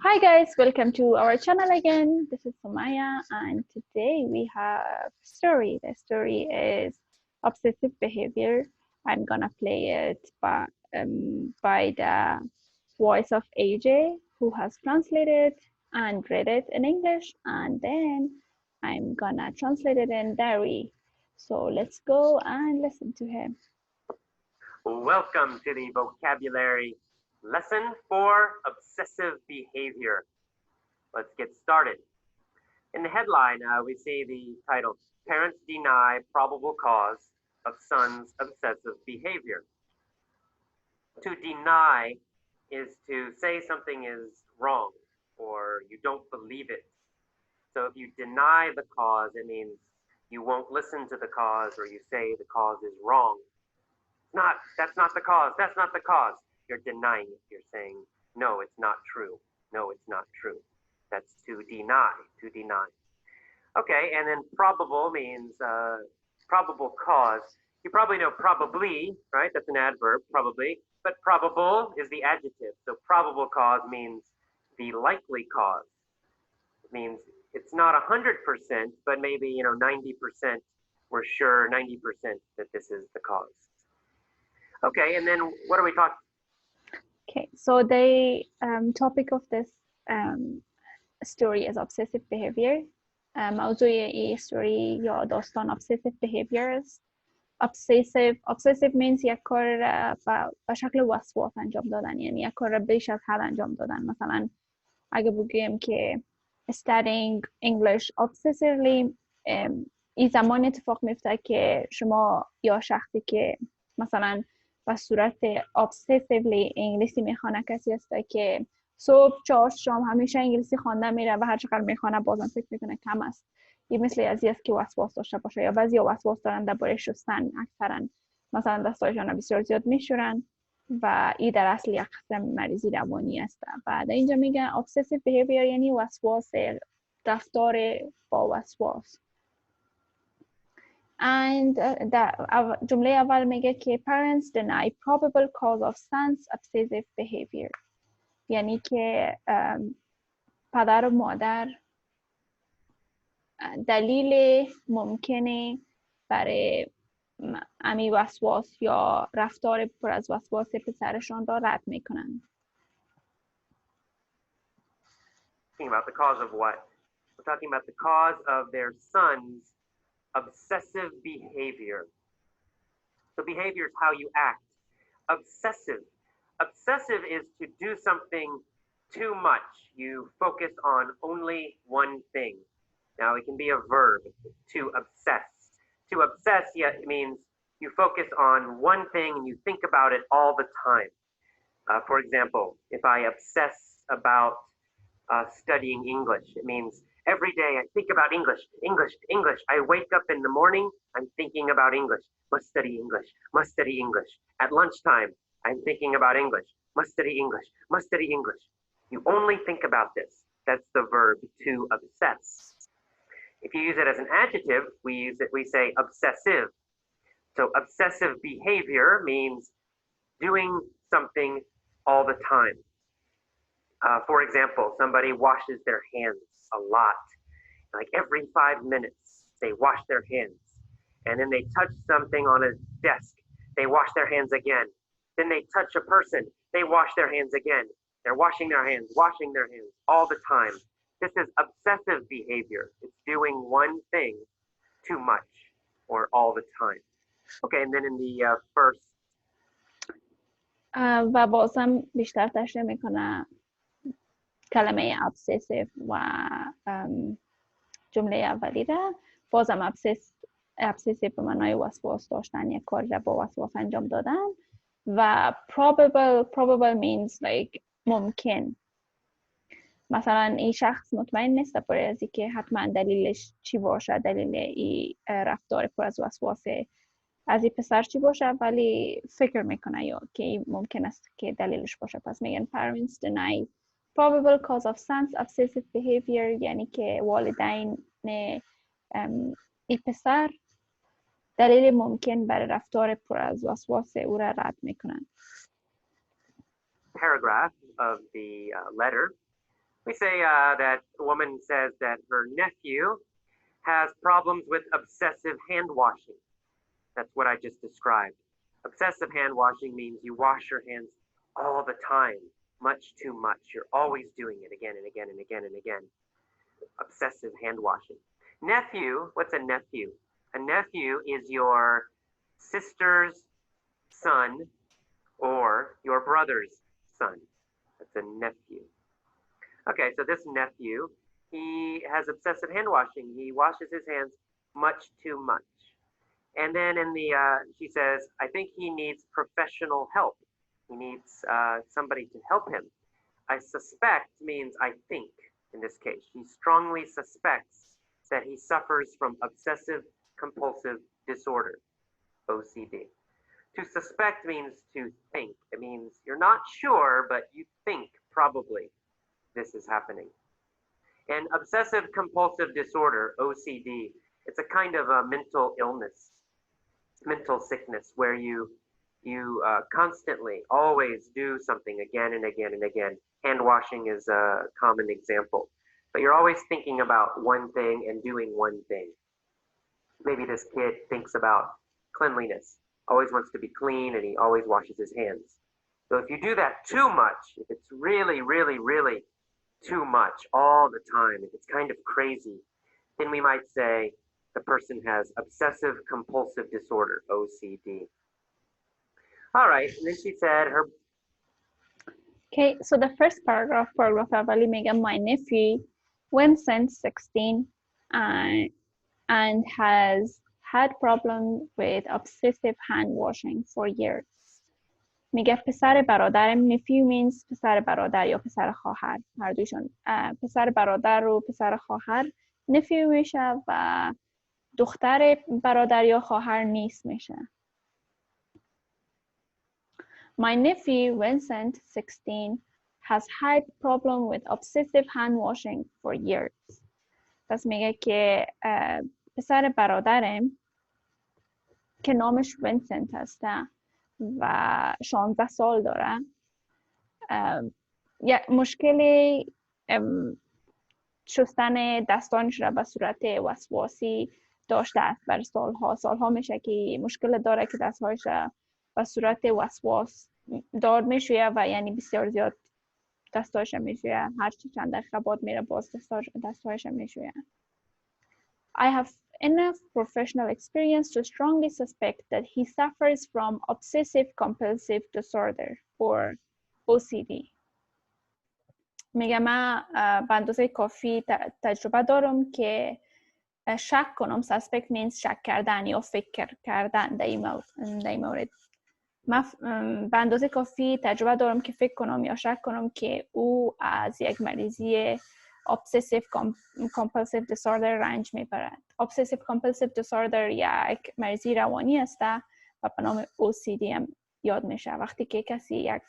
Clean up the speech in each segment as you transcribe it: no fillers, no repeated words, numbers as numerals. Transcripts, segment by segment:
Hi guys, welcome to our channel again. This is Sumaya and today we have a story. The story is obsessive behavior. I'm gonna play it by the voice of AJ who has translated and read it in English, and then I'm gonna translate it in Dari. So let's go and listen to him. Welcome to the vocabulary lesson for obsessive behavior. Let's get started. In the headline, we see the title, Parents Deny Probable Cause of Son's Obsessive Behavior. To deny is to say something is wrong or you don't believe it. So if you deny the cause, it means you won't listen to the cause or you say the cause is wrong. That's not the cause. That's not the cause. You're denying it. You're saying, no, it's not true. No, it's not true. That's to deny, to deny. Okay, and then probable means probable cause. You probably know probably, right? That's an adverb, probably. But probable is the adjective. So probable cause means the likely cause. It means it's not 100%, but maybe, 90% we're sure, 90% that this is the cause. Okay, and then what are we talking? Okay, so the topic of this story is obsessive behavior. موضوع این story یا داستان obsessive behaviors. Obsessive means یک کار به شکل وسواس انجام دادن، یعنی یک کار بیش از حد انجام دادن. مثلا اگه بگیم که studying English obsessively، این زمان اتفاق میفته که شما یا شخصی که مثلا به صورت obsessively انگلیسی میخوانه کسی هسته که صبح 4 شام همیشه انگلیسی خوانده میره و هر چقدر میخوانه بازم فکر میکنه کم است. این مثل از است که وسواس داشته باشه، یا بعضی وسواس دارن درباره شستن، اکثرا مثلا دستایشان بسیار زیاد میشورن و این در اصل یک قسم مریضی روانی است. و در اینجا میگن obsessive behavior یعنی وسواس، رفتار با وسواس. and جمله اول میگه که parents deny probable cause of son's obsessive behavior، یعنی که پدر و مادر دلیل ممکنه برای امی وسواس یا رفتار پر از وسواس پسرشان را رد میکنند. Talking about the cause of what? We're talking about the cause of their son's obsessive behavior. So behavior is how you act. Obsessive is to do something too much. You focus on only one thing. Now it can be a verb, to obsess. To obsess, yeah, it means you focus on one thing and you think about it all the time. For example, if I obsess about studying English, it means every day I think about English. I wake up in the morning, I'm thinking about English. Must study English. At lunchtime, I'm thinking about English. Must study English. You only think about this. That's the verb to obsess. If you use it as an adjective, we say obsessive. So obsessive behavior means doing something all the time. For example, somebody washes their hands a lot. Like every 5 minutes, they wash their hands. And then they touch something on a desk. They wash their hands again. Then they touch a person. They wash their hands again. They're washing their hands all the time. This is obsessive behavior. It's doing one thing too much or all the time. Okay, and then in the first. و بازم بیشتر تشریح میکنه کلمه obsessive و جمله اولی را. بازم obsessive به معنای وسواس داشتن، یک کاری را با وسواس انجام دادن. و probable means like ممکن. مثلا این شخص مطمئن نیست برای از اینکه حتما دلیلش چی باشه، دلیل این رفتار پر از وسواس از این پسر چی باشه، ولی فکر میکنه یا که ممکن است که دلیلش باشه. پس میگن parents deny probable cause of son's obsessive behavior، یعنی که والدین این پسر دلیل ممکن برای رفتار پر از وسواس او را رد میکنن. Paragraph of the letter. We say that a woman says that her nephew has problems with obsessive hand washing. That's what I just described. Obsessive hand washing means you wash your hands all the time, much too much. You're always doing it again and again and again and again. Obsessive hand washing. Nephew, what's a nephew? A nephew is your sister's son or your brother's son. That's a nephew. Okay, so this nephew, he has obsessive hand washing. He washes his hands much too much. And then she says, I think he needs professional help. He needs somebody to help him. I suspect means I think in this case. She strongly suspects that he suffers from obsessive compulsive disorder, OCD. To suspect means to think. It means you're not sure, but you think probably this is happening. And obsessive compulsive disorder, OCD, it's a kind of a mental illness, mental sickness where you constantly always do something again and again and again. Hand washing is a common example. But you're always thinking about one thing and doing one thing. Maybe this kid thinks about cleanliness, always wants to be clean, and he always washes his hands. So if you do that too much, if it's really, really, really too much all the time, if it's kind of crazy, then we might say the person has obsessive compulsive disorder, OCD. All right, and then she said her... Okay, so the first paragraph اولی میگه my nephew Vincent 16 and has had problem with obsessive hand washing for years. میگه پسر برادرم nephew means پسر برادر یا پسر خواهر هر دوشون پسر برادر و پسر خواهر nephew میشه و دختر برادر یا خواهر نیست میشه. My nephew Vincent 16 has had problem with obsessive hand washing for years. پس میگه که پسر برادرم که نامش وینسنت هسته و 16 سال داره یک مشکلی شستن دستانش را به صورت وسواسی داشته است بر سالها میشه که مشکل داره که دستهایش را به صورت وسواس دار میشویه و یعنی بسیار زیاد دستهایش میشویه هر چند دقیقه بعد میره باز دستهایش میشویه. I have enough professional experience to strongly suspect that he suffers from obsessive compulsive disorder or OCD. میگه من به اندازه کافی تجربه دارم که شک کنم. suspect means شک کردن یا فکر کردن در این مورد. من به اندازه کافی تجربه دارم که فکر کنم یا شک کنم که او از یک مریضی Obsessive compulsive disorder رنج میبرد. Obsessive compulsive disorder یک مریضی روانی است و به نام OCD هم یاد میشه وقتی که کسی یک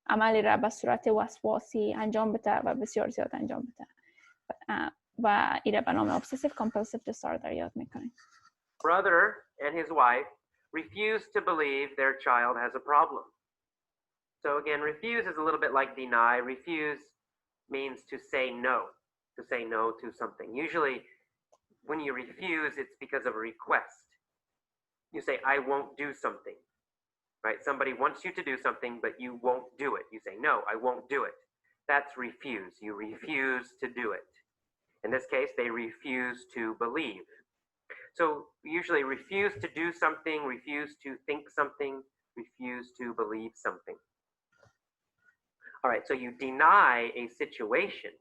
عملی را به صورت وسواسی انجام بده و بسیار زیاد انجام بده و این را به نام Obsessive compulsive disorder یاد میکنه. Brother and his wife refuse to believe their child has a problem. So again, refuse is a little bit like deny. Refuse means to say no to something. Usually when you refuse, it's because of a request. You say, I won't do something, right? Somebody wants you to do something, but you won't do it. You say, no, I won't do it. That's refuse. You refuse to do it. In this case, they refuse to believe. So usually refuse to do something, refuse to think something, refuse to believe something. All right, so you deny a situation,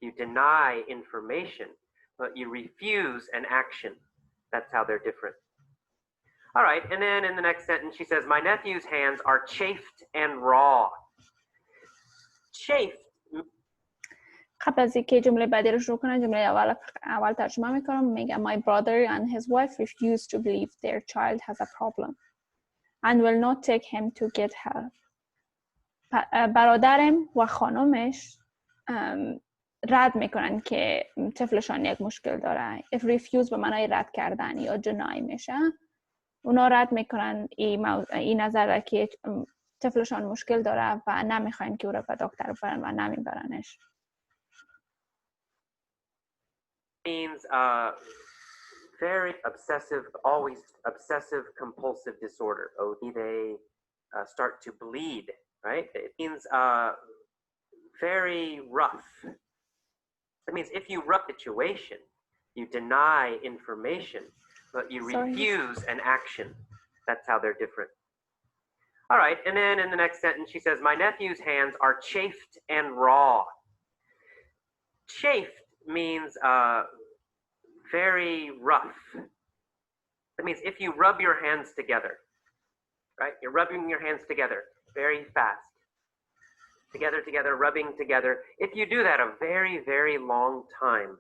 you deny information, but you refuse an action. That's how they're different. All right, and then in the next sentence, she says, my nephew's hands are chafed and raw. Chafed. قبل از اینکه جمله بعدی رو شروع کنم جمله اول ترجمه میکنم میگه my brother and his wife refuse to believe their child has a problem and will not take him to get help. برادرم و خانمش رد میکنن که طفلشان یک مشکل داره. if refuse به معنای رد کردن یا deny میشه. اونا رد میکنن این نظر که طفلشان مشکل داره و نمیخواین که او را به دکتر ببرن و نمیبرنش. means very obsessive, always obsessive compulsive disorder. OD, they start to bleed, right? It means very rough. That means if you rub situation, you deny information, but you refuse an action. That's how they're different. All right, and then in the next sentence, she says, my nephew's hands are chafed and raw. Chafed means very rough. That means if you rub your hands together, right? You're rubbing your hands together very fast. Together, rubbing together. If you do that a very, very long time,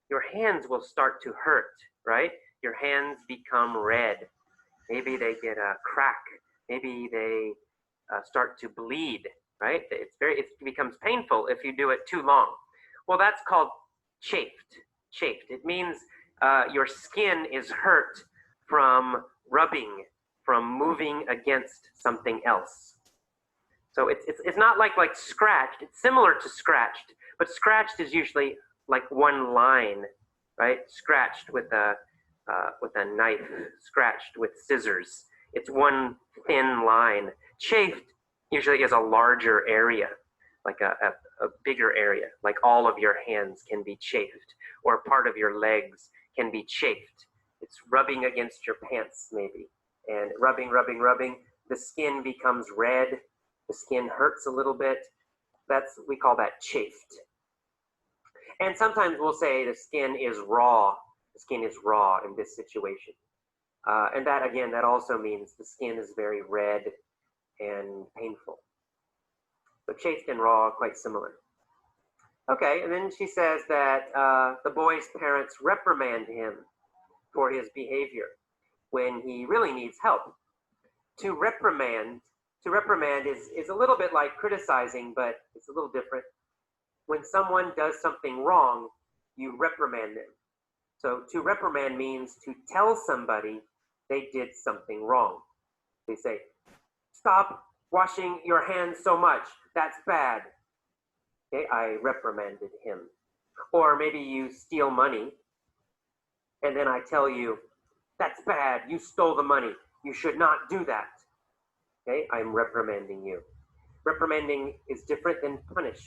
your hands will start to hurt, right? Your hands become red. Maybe they get a crack. Maybe they start to bleed, right? It becomes painful if you do it too long. Well, that's called chafed. Chafed. It means your skin is hurt from rubbing, from moving against something else. So it's not like scratched. It's similar to scratched, but scratched is usually like one line, right? Scratched with a knife, scratched with scissors. It's one thin line. Chafed usually is a larger area, like a bigger area, like all of your hands can be chafed, or part of your legs can be chafed. It's rubbing against your pants maybe, and rubbing, the skin becomes red, the skin hurts a little bit. We call that chafed. And sometimes we'll say the skin is raw. The skin is raw in this situation. And that, again, that also means the skin is very red and painful. So chafed and raw are quite similar. Okay, and then she says that the boy's parents reprimand him for his behavior when he really needs help. To reprimand is a little bit like criticizing, but it's a little different. When someone does something wrong, you reprimand them. So to reprimand means to tell somebody they did something wrong. They say, stop washing your hands so much. That's bad. Okay, I reprimanded him. Or maybe you steal money, and then I tell you, that's bad. You stole the money. You should not do that. Okay, I'm reprimanding you. Reprimanding is different than punish.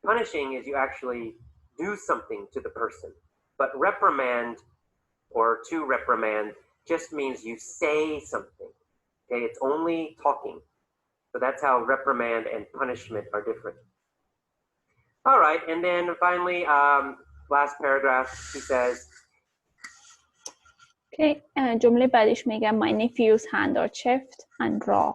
Punishing is you actually do something to the person. But reprimand, or to reprimand, just means you say something. Okay, it's only talking. So that's how reprimand and punishment are different. All right, and then finally, last paragraph, he says, okay, جمله بعدیش میگم my nephew's hand are chafed and raw.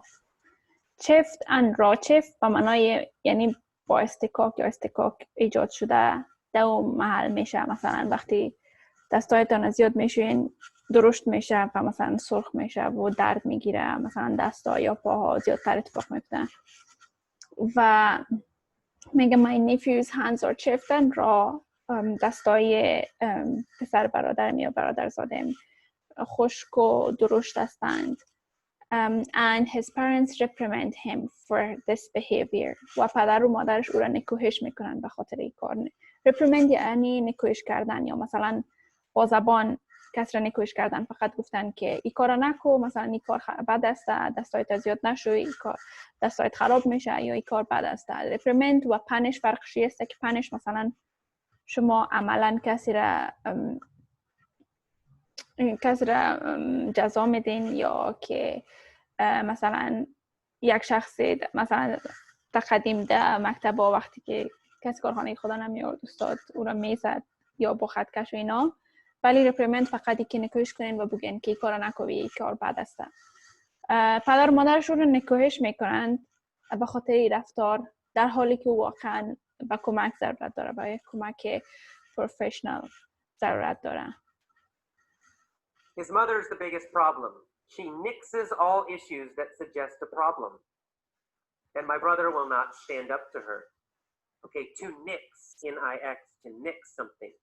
chafed and raw. chafed به معنای یعنی با استکاک یا استکاک ایجاد شده در اون محل میشه. مثلا وقتی دستایتان زیاد میشوین درشت میشه و مثلا سرخ میشه و درد میگیره، مثلا دستا یا پاها زیادتر اتفاق میفته. و میگه my nephew's hands are chafed and raw. دستای پسر برادرم یا برادرزادم خشک و درشت هستند. And his parents reprimand him for this behavior. و پدر و مادرش او را نکوهش میکنن به خاطر این کار. reprimand یعنی نکوهش کردن، یا مثلا با زبان کسی را نکوهش کردن، فقط گفتن که این کار نکو، مثلا این کار بد است، دستایت زیاد نشو، این کار دستایت خراب میشه، یا این کار بد است. reprimand و پنش فرقش است که پنش مثلا شما عملا کسی را جزا میدین، یا که مثلا یک شخصی مثلا تقدیم در مکتب وقتی که کسی کارخانه خدا نمیارد استاد او را میزد یا با خطکش و اینا، ولی رپریمند فقط که نکوهش کنین و بگین که این کار نکنی، این کار بد است. پدر و مادرش رو نکوهش میکنند به خاطر این رفتار، در حالی که واقعا به کمک ضرورت داره، به کمک پروفشنال ضرورت داره. His mother's the biggest problem. She nixes all issues that suggest a problem. And my brother will not stand up to her. Okay, to nix, N-I-X, to nix something.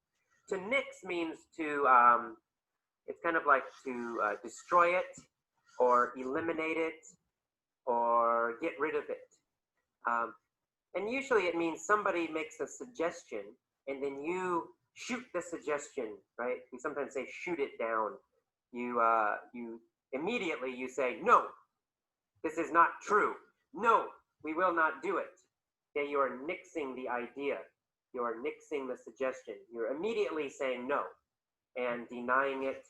To nix means to, it's kind of like to destroy it, or eliminate it, or get rid of it. And usually it means somebody makes a suggestion, and then you shoot the suggestion, right? We sometimes say shoot it down. You immediately you say, no, this is not true. No, we will not do it. Okay, you are nixing the idea. You are nixing the suggestion. You're immediately saying no and denying it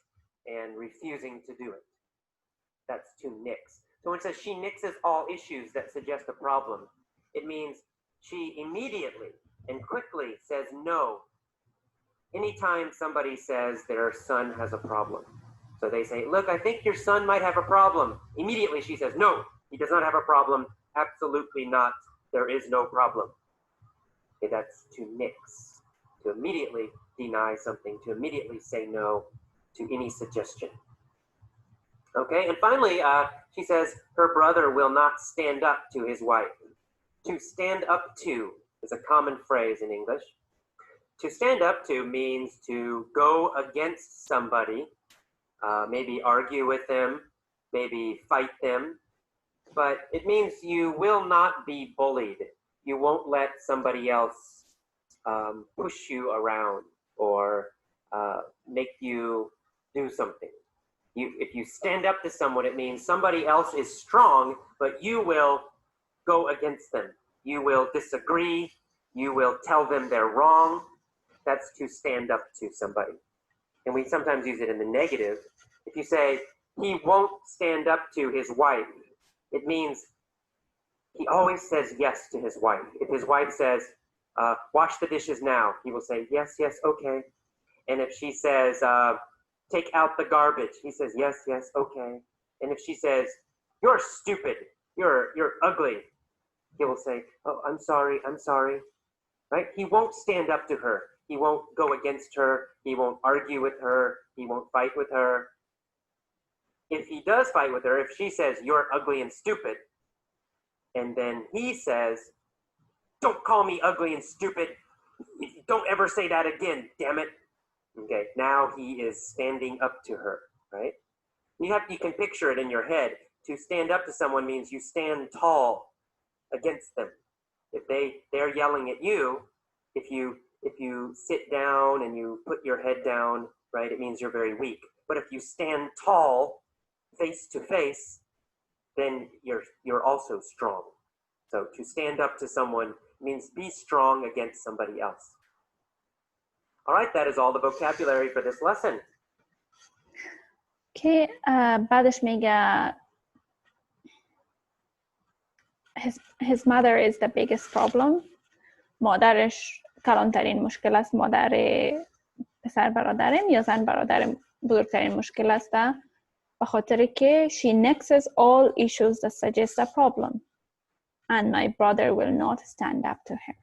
and refusing to do it. That's to nix. So when it says she nixes all issues that suggest a problem, it means she immediately and quickly says no anytime somebody says their son has a problem. So they say, look, I think your son might have a problem. Immediately she says, no, he does not have a problem. Absolutely not. There is no problem. Okay, that's to nix, to immediately deny something, to immediately say no to any suggestion. Okay, and finally, she says her brother will not stand up to his wife. To stand up to is a common phrase in English. To stand up to means to go against somebody, maybe argue with them, maybe fight them, but it means you will not be bullied. You won't let somebody else push you around or make you do something. If you stand up to someone, it means somebody else is strong, but you will go against them. You will disagree. You will tell them they're wrong. That's to stand up to somebody. And we sometimes use it in the negative. If you say, he won't stand up to his wife, it means he always says yes to his wife. If his wife says, wash the dishes now, he will say, yes, yes, okay. And if she says, take out the garbage, he says, yes, yes, okay. And if she says, you're stupid, you're ugly, he will say, oh, I'm sorry, right? He won't stand up to her. He won't go against her. He won't argue with her. He won't fight with her. If he does fight with her, if she says, you're ugly and stupid, and then he says, don't call me ugly and stupid. Don't ever say that again, damn it. Okay, now he is standing up to her, right? You can picture it in your head. To stand up to someone means you stand tall against them. If they're yelling at you, if you sit down and you put your head down, right, it means you're very weak. But if you stand tall, face to face, then you're also strong. So to stand up to someone means be strong against somebody else. All right, that is all the vocabulary for this lesson. که بعدش میگه his mother is the biggest problem. مادرش کلانترین مشکل است. مادر پسر برادرم یا زن برادرم بزرگترین مشکل است، به خاطر که she nixes all issues that suggest a problem and my brother will not stand up to her.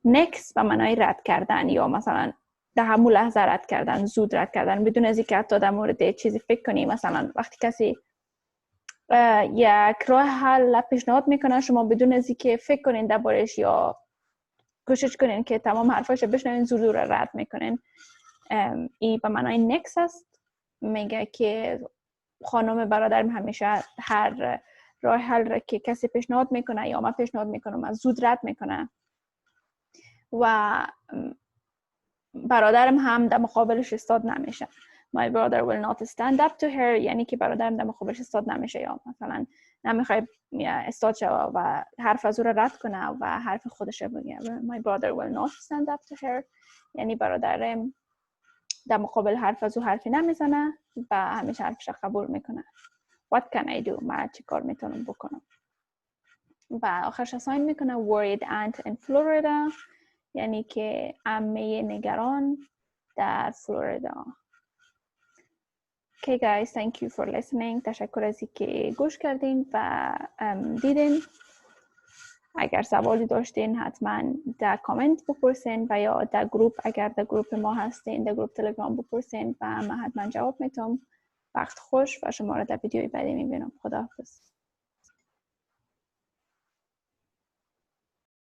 nix به معنای رد کردن یا مثلا در همون لحظه رد کردن، زود رد کردن، بدون از اینکه حتی در مورد چیزی فکر کنی. مثلا وقتی کسی یک راه حل پیشنهاد میکنه، شما بدون از اینکه فکر کنین دربارش یا کوشش کنین که تمام حرفاشو بشنوین، زور رد میکنین. این به معنای نکس است. میگه که خانم برادرم همیشه هر راه حل را که کسی پیشنهاد میکنه یا من پیشنهاد میکنم من زود رد میکنه و برادرم هم در مقابلش ایستاد نمیشه. My brother will not stand up to her یعنی که برادرم در مقابلش ایستاد نمیشه یا مثلا نمیخواد ایستاد شه و حرف از او را رد کنه و حرف خودش رو بگه. My brother will not stand up to her یعنی برادرم در مقابل حرف از او حرفی نمیزنه و همیشه حرفش را قبول میکنه. What can I do؟ من چی کار میتونم بکنم؟ و آخرش اساین میکنه worried aunt in Florida یعنی که عمه نگران در فلوریدا. Okay guys, thank you for listening. تشکر از اینکه گوش کردین و دیدین. اگر سوالی داشتین حتما در کامنت بپرسین و یا در گروپ، اگر در گروپ ما هستین در گروپ تلگرام بپرسین و من حتما جواب میتونم. وقت خوش و شما را در ویدیوی بعدی میبینم. خداحافظ.